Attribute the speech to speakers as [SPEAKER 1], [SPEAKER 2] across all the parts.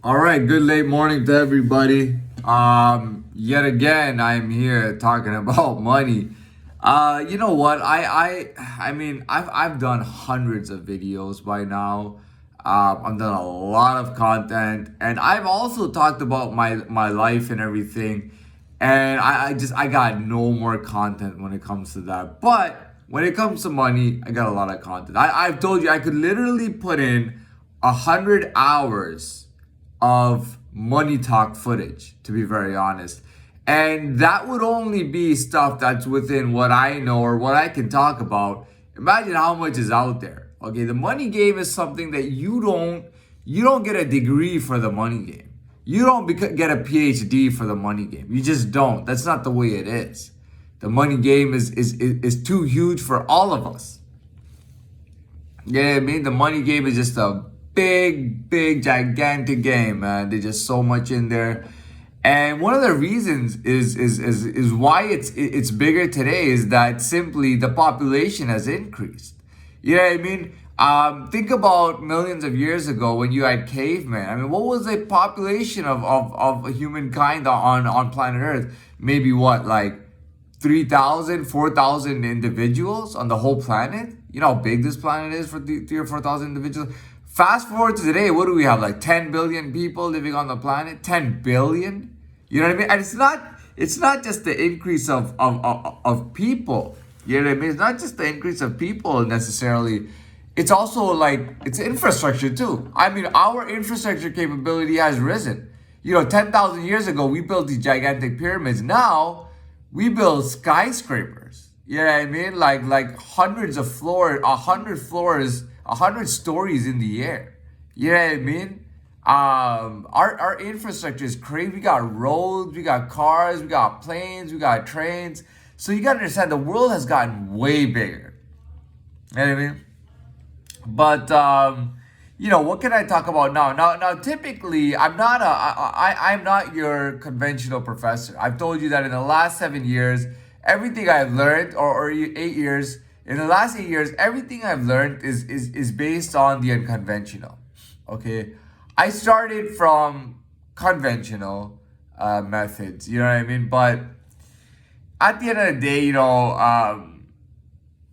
[SPEAKER 1] All right, good late morning to everybody. Yet again, I'm here talking about money. You know what? I've done hundreds of videos by now. I've done a lot of content, and I've also talked about my life and everything. And I got no more content when it comes to that. But when it comes to money, I got a lot of content. I've told you I could literally put in 100 hours of money talk footage, to be very honest. And that would only be stuff that's within what I know or what I can talk about. Imagine how much is out there. Okay, the money game is something that you don't get a degree for the money game. You don't get a PhD for the money game. You just don't. That's not the way it is. The money game is too huge for all of us. Yeah, I mean, the money game is just a big, gigantic game, man. There's just so much in there. And one of the reasons is why it's bigger today is that simply the population has increased. You know what I mean? Think about millions of years ago when you had cavemen. I mean, what was the population of humankind on planet Earth? Maybe what, like 3,000, 4,000 individuals on the whole planet? You know how big this planet is for 3 or 4,000 individuals? Fast forward to today, what do we have? Like 10 billion people living on the planet? 10 billion? You know what I mean? And it's not just the increase of people. You know what I mean? It's not just the increase of people necessarily. It's also like it's infrastructure too. I mean, our infrastructure capability has risen. 10,000 years ago, we built these gigantic pyramids. Now, we build skyscrapers. You know what I mean? Like hundreds of floors, 100 floors, 100 stories in the air. You know what I mean? Our infrastructure is crazy. We got roads, we got cars, we got planes, we got trains. So you gotta understand the world has gotten way bigger. You know what I mean? But what can I talk about now? Now, typically, I'm not your conventional professor. I've told you that in the last 7 years, everything I've learned, or 8 years, in the last 8 years, everything I've learned is based on the unconventional. Okay, I started from conventional methods. You know what I mean? But at the end of the day,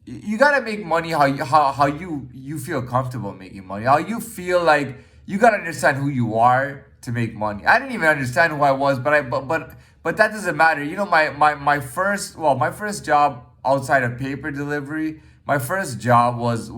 [SPEAKER 1] you gotta make money how you feel comfortable making money. How you feel like you gotta understand who you are to make money. I didn't even understand who I was, but that doesn't matter. My first job outside of paper delivery, my first job was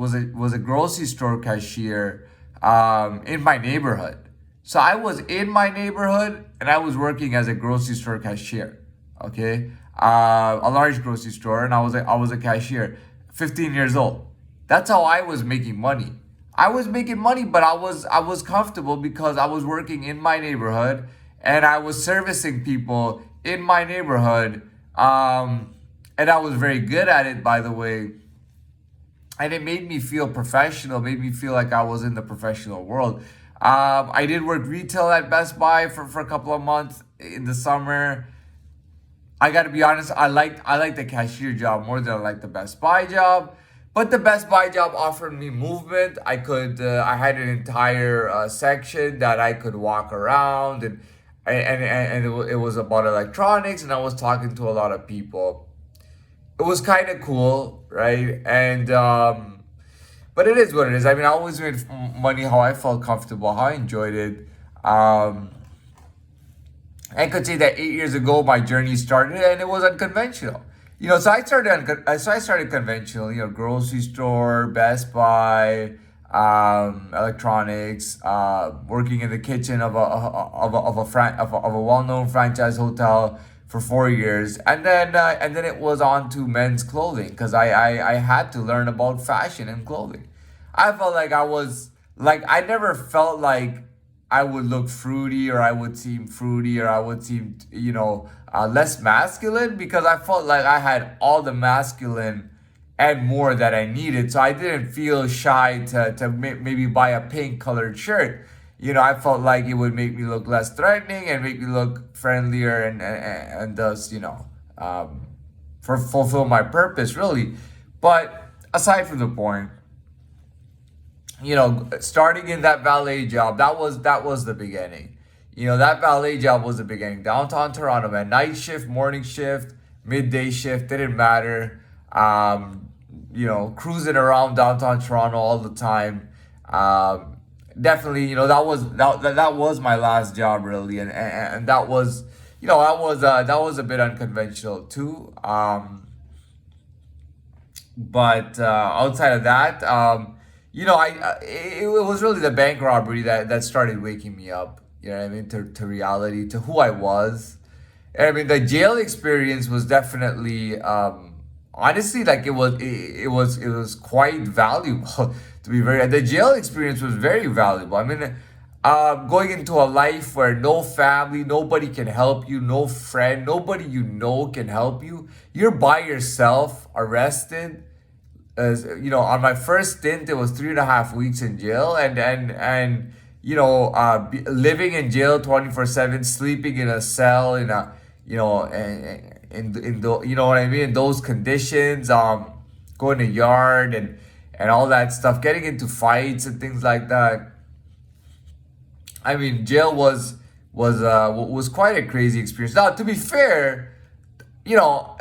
[SPEAKER 1] a grocery store cashier in my neighborhood. So I was in my neighborhood and I was working as a grocery store cashier. Okay, a large grocery store, and I was a cashier. 15 years old. That's how I was making money. I was making money, but I was comfortable because I was working in my neighborhood and I was servicing people in my neighborhood. And I was very good at it, by the way. And it made me feel professional, made me feel like I was in the professional world. I did work retail at Best Buy for a couple of months in the summer. I got to be honest, I like the cashier job more than I like the Best Buy job. But the Best Buy job offered me movement. I had an entire section that I could walk around, and it was about electronics, and I was talking to a lot of people. It was kind of cool, right? And but it is what it is. I mean, I always made money how I felt comfortable, how I enjoyed it. I could say that 8 years ago my journey started, and it was unconventional. So I started conventional. Grocery store, Best Buy, electronics, working in the kitchen of a well-known franchise hotel for 4 years, and then it was on to men's clothing because I had to learn about fashion and clothing. I felt like I never felt like I would look fruity, or I would seem fruity, or I would seem, less masculine, because I felt like I had all the masculine and more that I needed. So I didn't feel shy to maybe buy a pink colored shirt. I felt like it would make me look less threatening and make me look friendlier, and thus, for fulfill my purpose, really. But aside from the point, starting in that valet job, that was the beginning. That valet job was the beginning. Downtown Toronto, man. Night shift, morning shift, midday shift, didn't matter. Cruising around downtown Toronto all the time. Definitely, that was my last job really, and that was a bit unconventional too. But outside of that, it was really the bank robbery that started waking me up. You know what I mean? To reality, to who I was. And I mean, the jail experience was definitely, honestly, like it was quite valuable. To be very, the jail experience was very valuable. I mean, going into a life where no family, nobody can help you, no friend, nobody can help you. You're by yourself, arrested. As on my first stint, it was 3.5 weeks in jail, and living in jail 24/7, sleeping in a cell in a in the what I mean, in those conditions, going to yard and all that stuff, getting into fights and things like that. I mean, jail was quite a crazy experience. Now, to be fair, you know,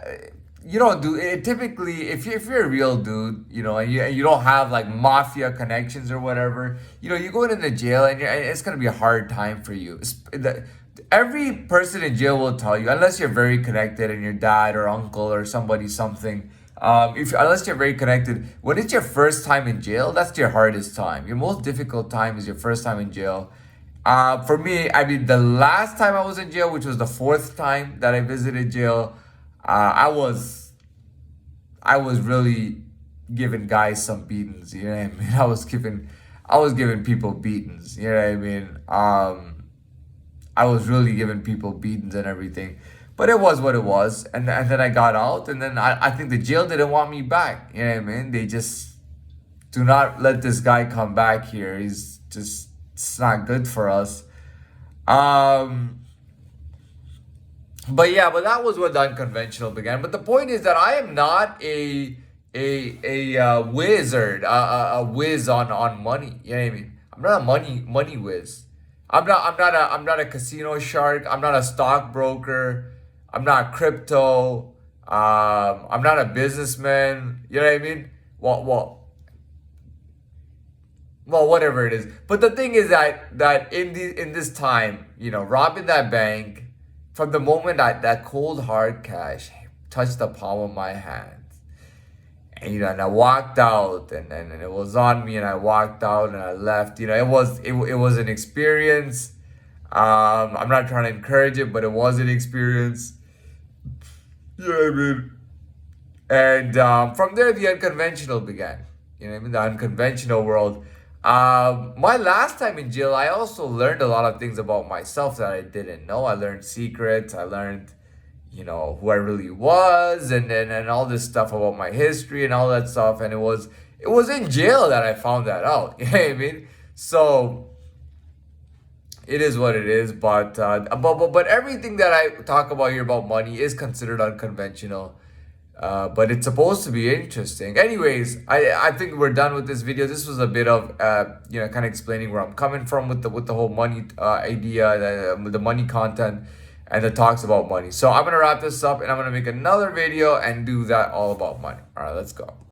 [SPEAKER 1] you don't do it typically. If you're a real dude, and you don't have like mafia connections or whatever, you go into jail and it's gonna be a hard time for you. Every person in jail will tell you, unless you're very connected and your dad or uncle or somebody something. If unless you're very connected, when it's your first time in jail, that's your hardest time. Your most difficult time is your first time in jail. For me, I mean, the last time I was in jail, which was the fourth time that I visited jail, I was really giving guys some beatings. You know what I mean? I was giving people beatings. You know what I mean? I was really giving people beatings and everything. But it was what it was. And then I got out, and then I think the jail didn't want me back. You know what I mean? They just do not let this guy come back here. It's not good for us. Um, but that was when the unconventional began. But the point is that I am not a wizard, a whiz on money. You know what I mean? I'm not a money whiz. I'm not a casino shark. I'm not a stockbroker. I'm not crypto. I'm not a businessman. You know what I mean? Well, whatever it is. But the thing is that in this time, robbing that bank, from the moment that cold hard cash touched the palm of my hand, and I walked out, and it was on me, and I walked out and I left. It was an experience. I'm not trying to encourage it, but it was an experience. You know what I mean? And from there, the unconventional began. You know what I mean? The unconventional world. My last time in jail, I also learned a lot of things about myself that I didn't know. I learned secrets. I learned, who I really was, and all this stuff about my history and all that stuff. And it was in jail that I found that out. You know what I mean? So it is what it is. But everything that I talk about here about money is considered unconventional. But it's supposed to be interesting. Anyways, I think we're done with this video. This was a bit of kind of explaining where I'm coming from with the whole money idea, the money content, and the talks about money. So I'm gonna wrap this up, and I'm gonna make another video and do that all about money. All right, let's go.